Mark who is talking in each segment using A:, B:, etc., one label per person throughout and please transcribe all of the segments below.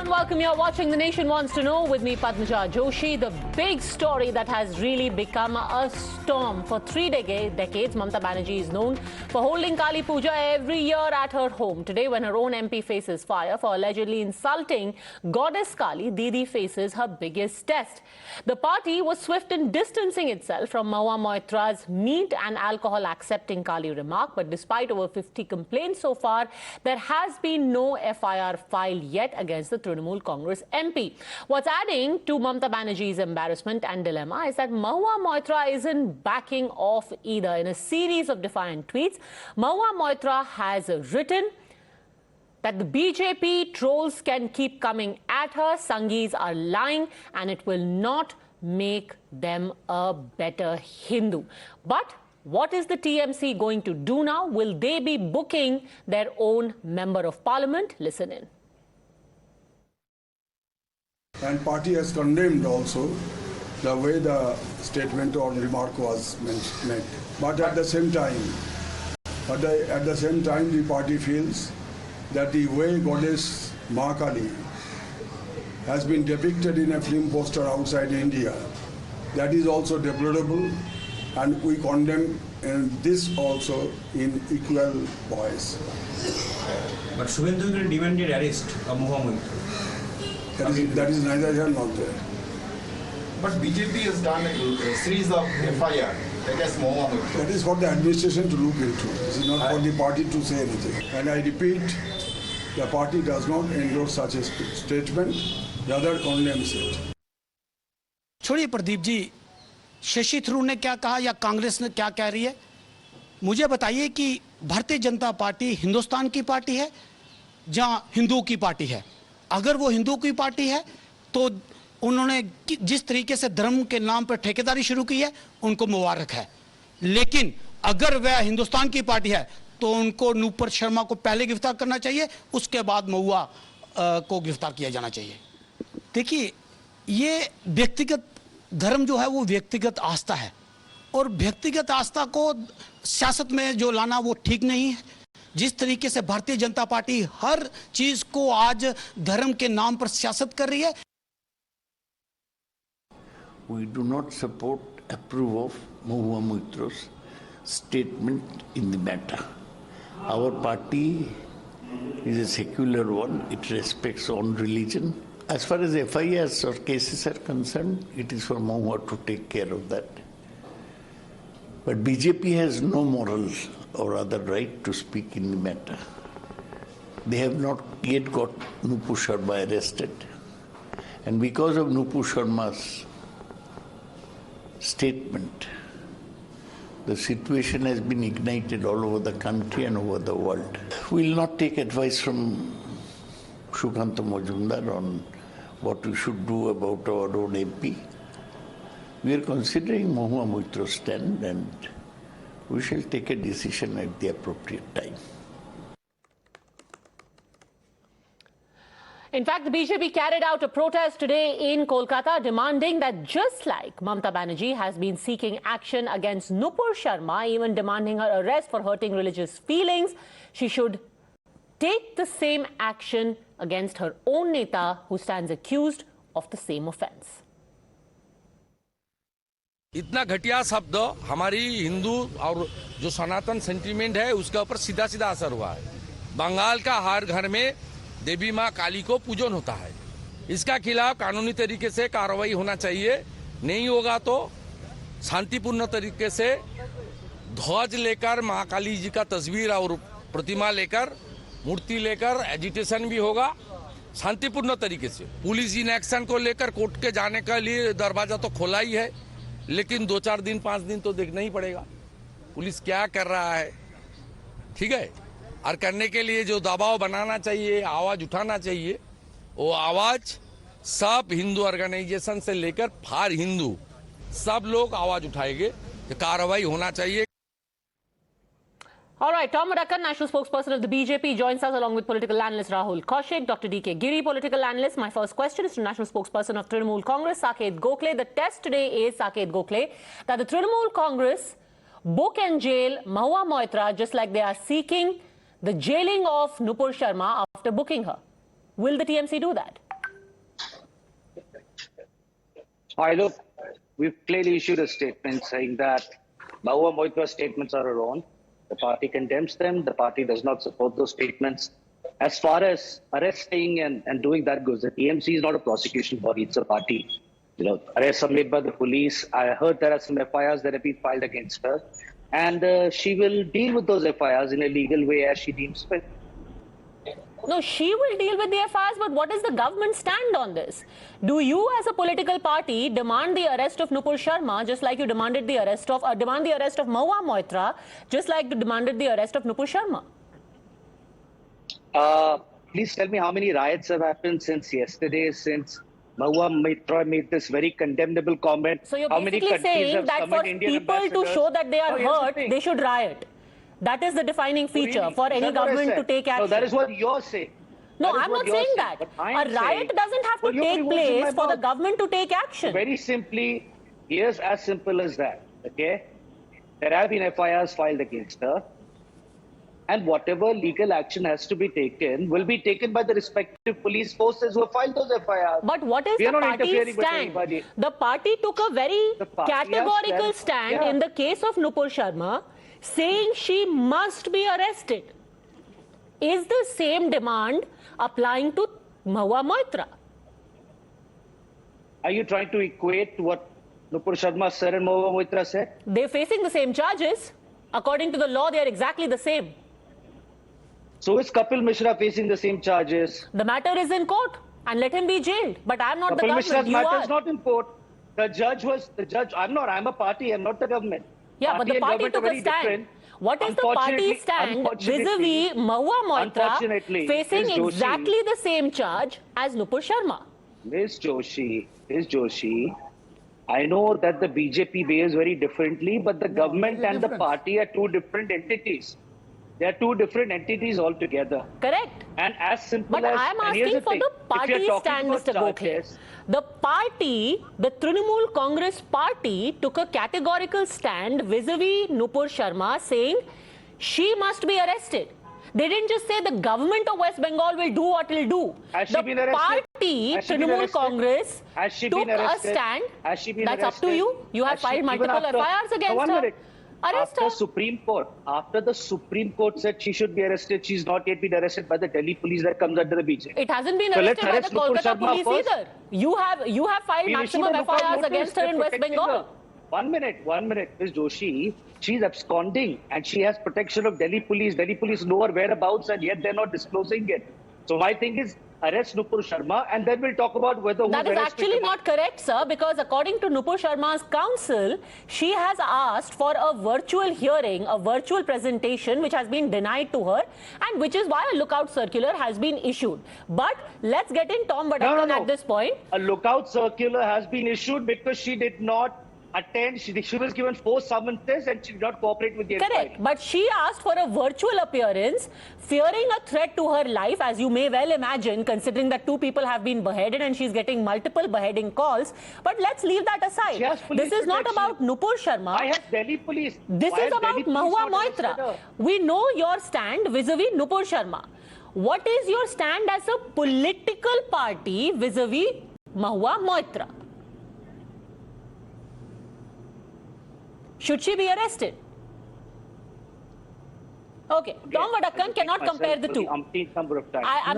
A: and welcome. You're watching The Nation Wants to Know with me, Padmaja Joshi. The big story that has really become a storm. For 3 decades, Mamata Banerjee is known for holding Kali Puja every year at her home. Today, when her own MP faces fire for allegedly insulting goddess Kali, Didi faces her biggest test. The party was swift in distancing itself from Mahua Moitra's meat and alcohol accepting Kali remark. But despite over 50 complaints so far, there has been no FIR filed yet against the Trinamool Congress MP. What's adding to Mamata Banerjee's embarrassment and dilemma is that Mahua Moitra isn't backing off either. In a series of defiant tweets, Mahua Moitra has written that the BJP trolls can keep coming at her, Sanghis are lying, and it will not make them a better Hindu. But what is the TMC going to do now? Will they be booking their own member of parliament? Listen in.
B: And party has condemned also the way the statement or remark was made. But at the same time, the party feels that the way goddess Mahua Kali has been depicted in a film poster outside India, that is also deplorable, and we condemn this also in equal voice.
C: But Shubhendu demanded arrest of Mahua Moitra.
B: That is neither here nor there.
D: But BJP has done a series of FIR against Mahua Moitra.
B: That is for the administration to look into. This is not for the party to say anything. And I repeat, the party does not endorse such a statement, rather condemns it.
E: छोड़िए प्रदीप जी, शशि थरूर ने क्या कहा या कांग्रेस ने क्या कह रही है, मुझे बताइए कि भारतीय जनता पार्टी हिंदुस्तान की पार्टी है जहां हिंदू की पार्टी है. अगर वो हिंदू की पार्टी है तो उन्होंने जिस तरीके से धर्म के नाम पर ठेकेदारी शुरू की है उनको मुबारक है. लेकिन अगर वह हिंदुस्तान की पार्टी है तो उनको नुपुर शर्मा को पहले गिरफ्तार करना चाहिए, उसके बाद महुआ को गिरफ्तार किया जाना चाहिए. देखिए, ये व्यक्तिगत धर्म जो है वो व्यक्तिगत आस्था है और व्यक्तिगत आस्था को सियासत में जो लाना वो ठीक नहीं है. जिस तरीके से भारतीय जनता पार्टी हर चीज को आज धर्म के नाम पर सियासत कर रही है.
F: We do not support, approve of Mahua Moitra's statement in the matter. Our party is a secular one. It respects own religion. As far as FIRs or cases are concerned, it is for Mahua to take care of that. But BJP has no moral or other right to speak in the matter. They have not yet got Nupur Sharma arrested. And because of Nupur Sharma's statement, the situation has been ignited all over the country and over the world. We will not take advice from Shukanta Majumdar on what we should do about our own MP. We are considering Mahua Moitra's stand and we shall take a decision at the appropriate time.
A: In fact, the BJP carried out a protest today in Kolkata demanding that just like Mamata Banerjee has been seeking action against Nupur Sharma, even demanding her arrest for hurting religious feelings, she should take the same action against her own neta who stands accused of the same offence.
G: इतना घटिया शब्द हमारी हिंदू और जो सनातन sentiment है उसके ऊपर सीधा सीधा असर हुआ है. बंगाल का हर घर में देवी माँ काली को पूजन होता है. इसका खिलाफ कानूनी तरीके से कार्रवाई होना चाहिए. नहीं होगा तो शांतिपूर्ण तरीके से ध्वज लेकर माँ काली जी का तस्वीर और प्रतिमा लेकर, मूर्ति लेकर एजिटेशन भी होगा शांतिपूर्ण तरीके से. पुलिस इन एक्शन को लेकर कोर्ट के जाने के लिए दरवाजा तो खोला ही है, लेकिन 2-4 दिन 5 दिन तो देखना ही पड़ेगा पुलिस क्या कर रहा है. ठीक है, और करने के लिए जो दबाव बनाना चाहिए, आवाज उठाना चाहिए, वो आवाज सब हिंदू ऑर्गेनाइजेशन से लेकर फार हिंदू सब लोग आवाज उठाएंगे. कार्रवाई होना चाहिए.
A: All right, Tom Madakan, national spokesperson of the BJP, joins us along with political analyst Rahul Kaushik, Dr. D.K. Giri, political analyst. My first question is to national spokesperson of Trinamool Congress, Saket Gokhale. The test today is, Saket Gokhale, that the Trinamool Congress book and jail Mahua Moitra just like they are seeking the jailing of Nupur Sharma after booking her. Will the TMC do that?
H: Look, we've clearly issued a statement saying that Mahua Moitra's statements are wrong. The party condemns them. The party does not support those statements. As far as arresting and doing that goes, the TMC is not a prosecution body, it's a party. Arrests are made by the police. I heard there are some FIRs that have been filed against her. And she will deal with those FIRs in a legal way as she deems fit.
A: No, she will deal with the FIRs, but what is the government stand on this? Do you, as a political party, demand the arrest of Nupur Sharma, just like you demanded the arrest of, demand the arrest of Mahua Moitra, just like you demanded the arrest of Nupur Sharma?
H: Please tell me how many riots have happened since yesterday, since Mahua Moitra made this very condemnable comment.
A: So you're basically saying that for people to show that they are hurt, they should riot. That is the defining feature for any government to take action.
H: No, that is what you're saying.
A: No, I'm not saying that. A riot doesn't have to take place for the government to take action.
H: Very simply, here's as simple as that, okay? There have been FIRs filed against her. And whatever legal action has to be taken will be taken by the respective police forces who have filed those FIRs.
A: But what is the party's stand? The party took a very categorical stand in the case of Nupur Sharma, saying she must be arrested. Is the same demand applying to Mahua Moitra?
H: Are you trying to equate what Nupur Sharma said and Mahua Moitra said?
A: They're facing the same charges. According to the law, they are exactly the same.
H: So is Kapil Mishra facing the same charges?
A: The matter is in court and let him be jailed. But I'm not the government.
H: Kapil Mishra's matter is not in court. The judge, I'm not, I'm a party, I'm not the government.
A: Yeah, but the party took a stand.
H: Different.
A: What is the party's stand vis-a-vis Mahua Moitra facing exactly the same charge as Nupur Sharma?
H: Ms. Joshi, I know that the BJP behaves very differently, but the government and the party are two different entities. They are two different entities altogether.
A: Correct.
H: And as simple
A: but
H: as...
A: But I am asking for the party stand, Mr. Gokhale. The party, the Trinamool Congress party, took a categorical stand vis-a-vis Nupur Sharma, saying she must be arrested. They didn't just say the government of West Bengal will do what it will do.
H: Has she been arrested?
A: Party, Trinamool Congress, took a stand.
H: Has she been
A: That's
H: arrested?
A: Up to you. You have filed multiple FIRs against her. Arrest her.
H: After the Supreme Court said she should be arrested, she's not yet been arrested by the Delhi police that comes under the BJP.
A: It hasn't been arrested by the Kolkata police either. You have filed maximum FIRs against her in West Bengal.
H: 1 minute, Ms. Joshi. She's absconding and she has protection of Delhi police. Delhi police know her whereabouts and yet they're not disclosing it. So my thing is, arrest Nupur Sharma and then we'll talk about whether...
A: That is actually not correct, sir, because according to Nupur Sharma's counsel, she has asked for a virtual hearing, a virtual presentation, which has been denied to her, and which is why a lookout circular has been issued. But let's get in Tom Vadakkan at this point.
H: A lookout circular has been issued because she did not attend. She was given 4 summonses and she did not cooperate with the inquiry.
A: Correct. But she asked for a virtual appearance, fearing a threat to her life, as you may well imagine, considering that 2 people have been beheaded and she's getting multiple beheading calls. But let's leave that aside. This is not about Nupur Sharma.
H: I have Delhi police.
A: This is about Mahua Moitra. We know your stand vis-a-vis Nupur Sharma. What is your stand as a political party vis-a-vis Mahua Moitra? Should she be arrested? Okay, Tom Vadakkan cannot compare the two. I'm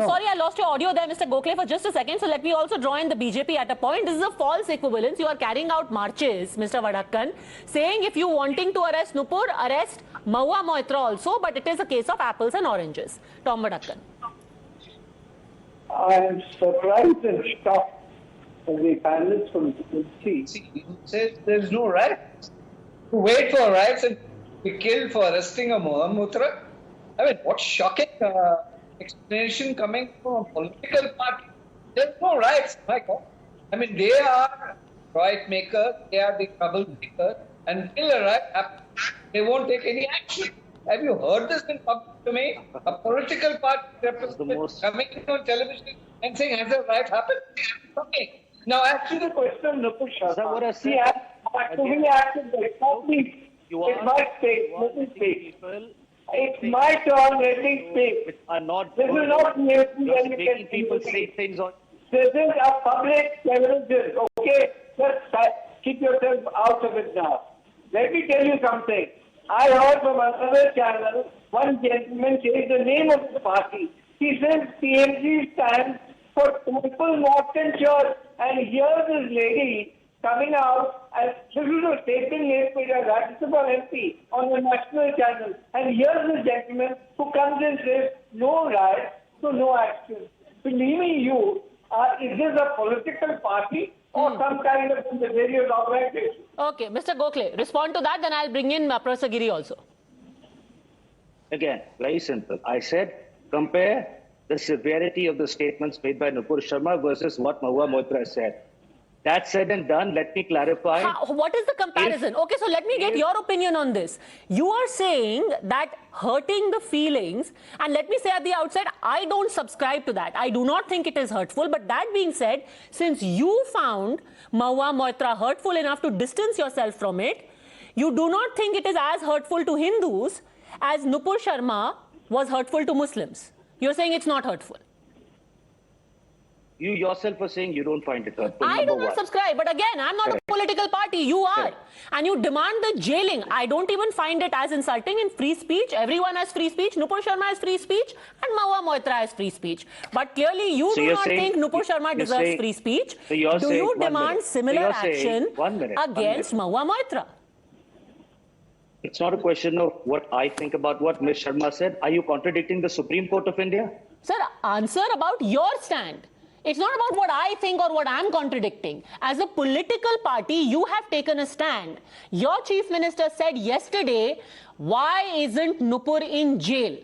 A: sorry I lost your audio there, Mr. Gokhale, for just a second. So let me also draw in the BJP at a point. This is a false equivalence. You are carrying out marches, Mr. Vadakkan, saying if you wanting to arrest Nupur, arrest Mahua Moitra also, but it is a case of apples and oranges. Tom Vadakkan.
I: I am surprised and shocked as the panelists from TMC.
J: See, says there is no right to wait for riots and be killed for arresting a Mahua Moitra. I mean, what shocking explanation coming from a political party. There's no rights, my God. I mean, they are riot makers, they are the troublemaker, and until a riot happens, they won't take any action. Have you heard this in public domain? A political party representative coming on television and saying, has a riot happened? Okay. Now, actually, the question of Nupur Sharma, he has actively acted responsibly. It's my space, let me speak. It's my turn, let me speak. This is not making people say things on. This is a public television, okay?
I: just keep yourself out of it now. Let me tell you something. I heard from another channel, one gentleman says the name of the party. He says TMC stands for Total Northern Church. And here's this lady coming out, and this is a statement made by a Rajya MP on the national channel. And here's this gentleman who comes and says, no riot, so no action. Believing you, is this a political party or some kind of nefarious organization?
A: Okay, Mr. Gokhale, respond to that, then I'll bring in Professor Giri also.
H: Again, very simple. I said, compare the severity of the statements made by Nupur Sharma versus what Mahua Moitra said. That said and done, let me clarify.
A: What is the comparison? Okay, so let me get your opinion on this. You are saying that hurting the feelings, and let me say at the outset, I don't subscribe to that. I do not think it is hurtful. But that being said, since you found Mahua Moitra hurtful enough to distance yourself from it, you do not think it is as hurtful to Hindus as Nupur Sharma was hurtful to Muslims. You're saying it's not hurtful.
H: You yourself are saying you don't find it hurtful.
A: I do not subscribe, but again, I'm not a political party. You are. And you demand the jailing. I don't even find it as insulting. In free speech, everyone has free speech. Nupur Sharma has free speech and Mahua Moitra has free speech. But clearly, you do not think Nupur Sharma deserves free speech. Do you demand similar action against Mahua Moitra?
H: It's not a question of what I think about what Ms. Sharma said. Are you contradicting the Supreme Court of India?
A: Sir, answer about your stand. It's not about what I think or what I'm contradicting. As a political party, you have taken a stand. Your chief minister said yesterday, why isn't Nupur in jail?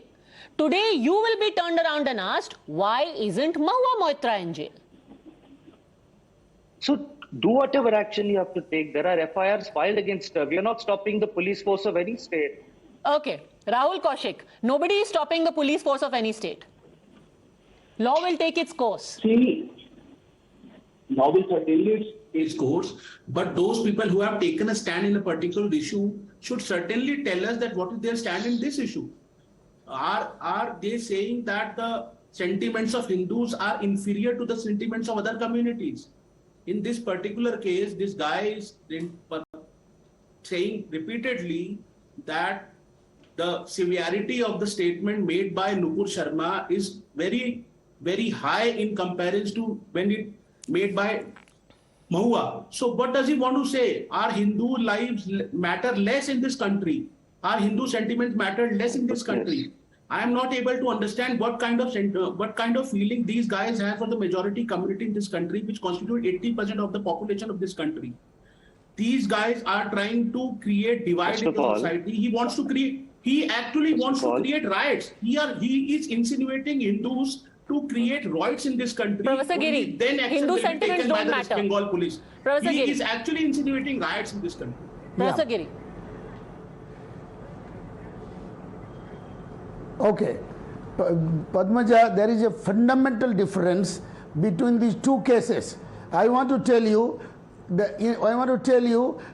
A: Today, you will be turned around and asked, why isn't Mahua Moitra in jail?
H: So do whatever action you have to take. There are FIRs filed against her. We are not stopping the police force of any state.
A: Okay. Rahul Kaushik, nobody is stopping the police force of any state. Law will take its course.
K: See, law will certainly take its course, but those people who have taken a stand in a particular issue should certainly tell us that what is their stand in this issue. Are they saying that the sentiments of Hindus are inferior to the sentiments of other communities? In this particular case, this guy is saying repeatedly that the severity of the statement made by Nupur Sharma is very, very high in comparison to when it made by Mahua. So what does he want to say? Are Hindu lives matter less in this country? Are Hindu sentiments matter less in this country? I am not able to understand what kind of feeling these guys have for the majority community in this country, which constitute 80% of the population of this country. These guys are trying to create divide in the society. He actually wants to create riots. He is insinuating Hindus to create riots in this country.
A: Professor Giri,
K: then
A: Hindu sentiments don't matter.
K: Bengal police.
A: Professor Giri
K: is actually insinuating riots in this country.
A: Professor Giri.
L: Okay. Padmaja, there is a fundamental difference between these two cases. I want to tell you,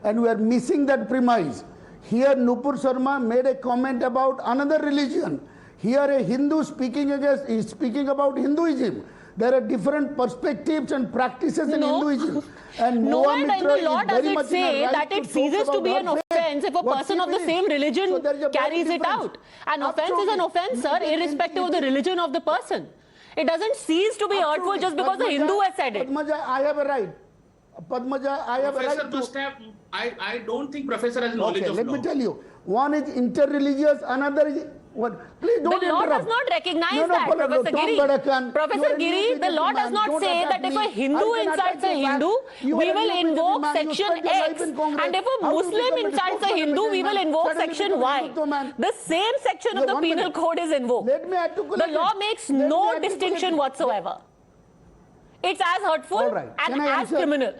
L: and we are missing that premise. Here Nupur Sharma made a comment about another religion. Here a Hindu is speaking about Hinduism. There are different perspectives and practices in Hinduism. And
A: nowhere in the law does it say that it ceases to be an offense if a person of the same religion carries it out. An offense is an offense, sir, irrespective of the religion of the person. It doesn't cease to be hurtful just because the Hindu has said it.
L: Padmaja, I have a right. Padmaja, I have a right to...
K: Must have, I don't think Professor has knowledge of law.
L: Let me tell you. One is interreligious, another is... What? Please don't
A: The law
L: interrupt.
A: does not recognize that, Professor Giri. Professor Giri, the law does not say that if a Hindu insults a Hindu, we will invoke section X. And if a Muslim insults a Hindu, we will invoke section Y. The same section of the penal code is invoked. The law makes no distinction whatsoever. It's as hurtful and as criminal.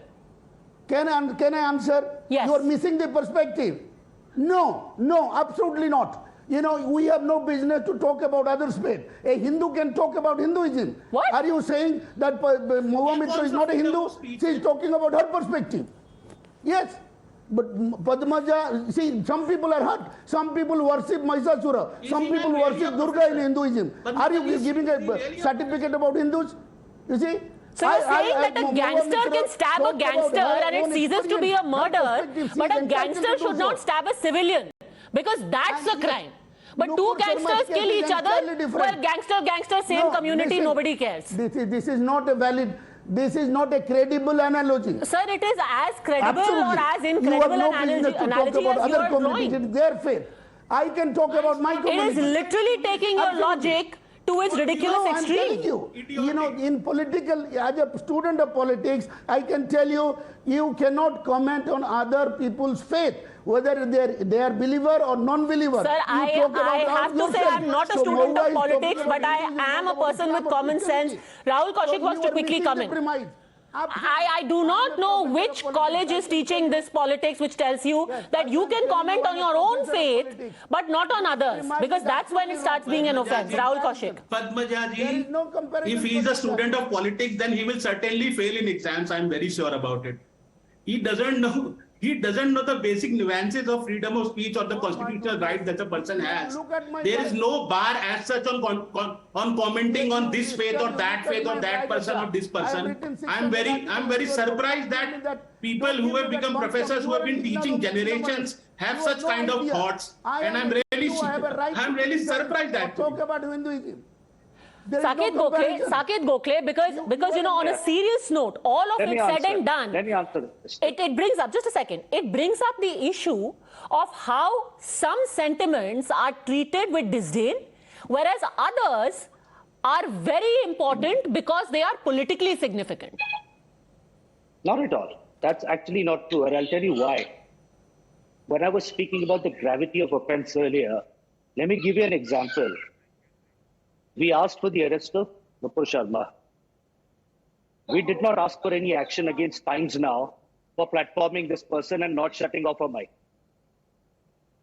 L: Can I answer?
A: Yes.
L: You are missing the perspective. No, absolutely not. You know, we have no business to talk about other faith. A Hindu can talk about Hinduism.
A: What?
L: Are you saying that Mahua Moitra is not a Hindu? She is talking about her perspective. Yes. But Padmaja, see, some people are hurt. Some people worship Mahishasura. Some people worship Durga in Hinduism. Are you giving a certificate about Hindus? You see?
A: So you're saying that a gangster can stab a gangster and it ceases to be a murder, but a gangster should not stab a civilian because that's a crime. But two gangsters kill each other, well, gangster, same community, nobody cares.
L: This is not a valid, this is not a credible analogy.
A: Sir, it is as credible or as incredible an analogy as you are drawing.
L: It's their faith. I can talk about my community.
A: It is literally taking your logic to its ridiculous extreme.
L: I'm telling you know, in political, as a student of politics, I can tell you, you cannot comment on other people's faith, whether they are believer or non-believer.
A: Sir, I have to say I'm not a student of politics, but I am a person with common sense. Rahul Kaushik wants to quickly come in. I do not know which college is teaching this politics, which tells you that you can comment on your own faith, but not on others, because that's when it starts being an offense. Rahul Kaushik.
K: Padmaja Ji, if he is a student of politics, then he will certainly fail in exams. I'm very sure about it. He doesn't know the basic nuances of freedom of speech or the constitutional right that a person has. There is no bar as such on commenting on this faith or that person or this person. I'm very surprised that people who have become professors, who have been teaching generations, have such kind of thoughts. And I'm really surprised that.
L: Talk about Hinduism.
A: Saket Gokhale, because you know, on a serious note, all of it said and done, it brings up, just a second, it brings up the issue of how some sentiments are treated with disdain, whereas others are very important because they are politically significant.
H: Not at all. That's actually not true, and I'll tell you why. When I was speaking about the gravity of offense earlier, let me give you an example. We asked for the arrest of Nupur Sharma. We did not ask for any action against Times Now for platforming this person and not shutting off her mic.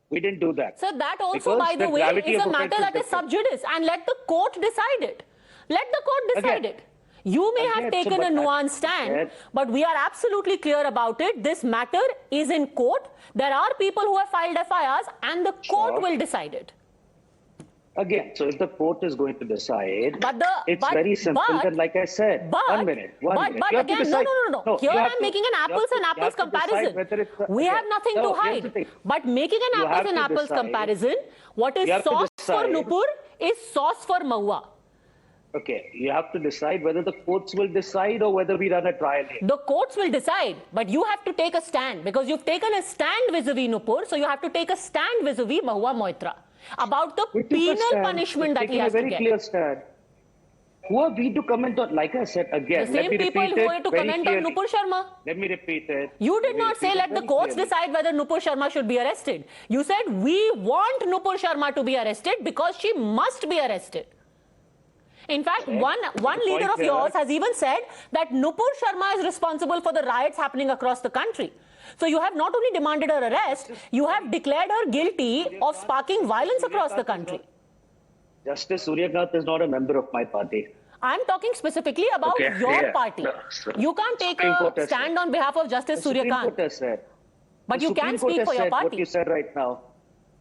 H: We didn't do that.
A: So that also, by the way, is a matter that is sub judice, and let the court decide it. Let the court decide it. You may have taken a nuanced stand, but we are absolutely clear about it. This matter is in court. There are people who have filed FIRs, and the court will decide it.
H: Again, so if the court is going to decide, it's very simple. Then, like I said, one minute.
A: But again, no. Here I'm making an apples and apples comparison. We have nothing to hide. But making an apples and apples comparison, what is sauce for Nupur is sauce for Mahua.
H: Okay, you have to decide whether the courts will decide or whether we run a trial here.
A: The courts will decide, but you have to take a stand because you've taken a stand vis-a-vis Nupur, so you have to take a stand vis-a-vis Mahua Moitra about the penal punishment that he has to get.
H: A very clear stand. Who are we to comment on? Like I said again,
A: the same people who are to comment on Nupur Sharma.
H: Let me repeat it.
A: You did not say let the courts decide whether Nupur Sharma should be arrested. You said we want Nupur Sharma to be arrested because she must be arrested. In fact, one leader of yours has even said that Nupur Sharma is responsible for the riots happening across the country. So you have not only demanded her arrest, you have declared her guilty of sparking violence across the country.
H: Justice Suryakant is not a member of my party.
A: I'm talking specifically about your party. You can't take a stand on behalf of Justice Suryakant. But you can speak for your party.
H: What you said right now.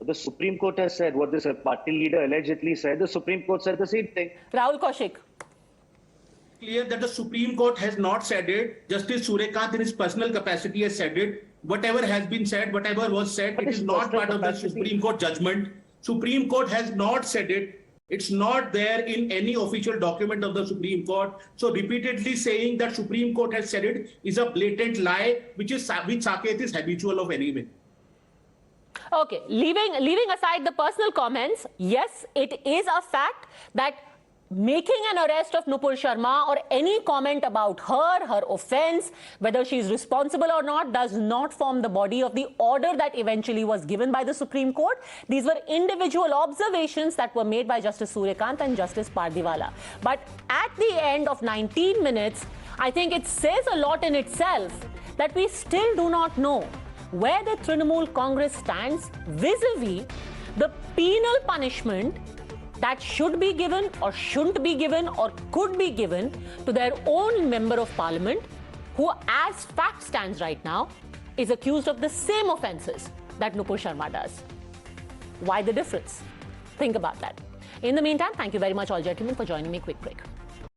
H: The Supreme Court has said what this party leader allegedly said. The Supreme Court said the same thing.
A: Rahul Kaushik.
K: Clear that the Supreme Court has not said it. Justice Suryakant in his personal capacity has said it. Whatever has been said, whatever was said, it is not part of the Supreme Court judgment. Supreme Court has not said it. It's not there in any official document of the Supreme Court. So repeatedly saying that Supreme Court has said it is a blatant lie, which Saket is habitual of anyway.
A: Okay, leaving aside the personal comments, yes, it is a fact that making an arrest of Nupur Sharma or any comment about her offense, whether she is responsible or not, does not form the body of the order that eventually was given by the Supreme Court. These were individual observations that were made by Justice Suryakant and Justice Pardiwala. But at the end of 19 minutes, I think it says a lot in itself that we still do not know where the Trinamool Congress stands vis-a-vis the penal punishment that should be given or shouldn't be given or could be given to their own member of parliament who, as fact stands right now, is accused of the same offences that Nupur Sharma does. Why the difference? Think about that. In the meantime, thank you very much all gentlemen for joining me. Quick break.